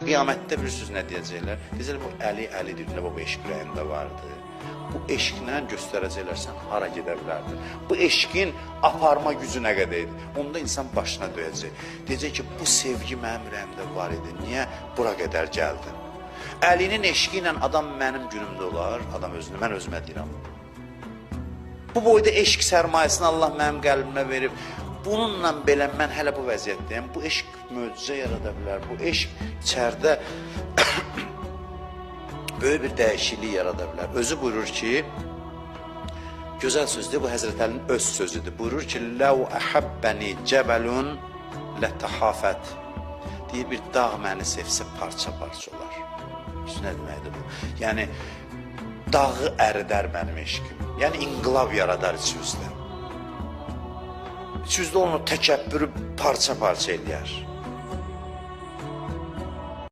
Qiyamətdə bilirsiniz nə deyəcəklər? Deyəcəklər, bu Əli deyirlər, bu eşq ürəyində vardı. Bu eşqlə göstərəcəklər, sən hara gedə bilərdin. Bu eşqin aparma gücü nə qədər idi? Onda insan başına döyəcək. Deyəcək ki, bu sevgi mənim ürəyimdə var idi. Niyə bura qədər gəldin? Əlinin eşqi ilə adam mənim günümdə olar, adam özünü, mən özümə deyirəm. Bu boyda eşq sərmayəsini Allah mənim qəlbimə verib. Bununla belə mən hələ bu vəziyyətdəyəm. Bu eşq möcüzə yarada bilər. Bu eşq içəridə böyük bir dəyişiklik yarada bilər. Özü buyurur ki, gözəl sözdür, bu Həzrət Əlinin öz sözüdür. Buyurur ki, "Ləv əhəbbəni cəbəlun lətəhafət." Deyir, bir dağ məni sevsə parça-parça olar. Nə deməkdir bu? Yəni, dağı əridər mənim eşqim. Yəni, inqilab yaradar içimizdə. İçimizdə onu təkəbbürü parça-parça eləyər.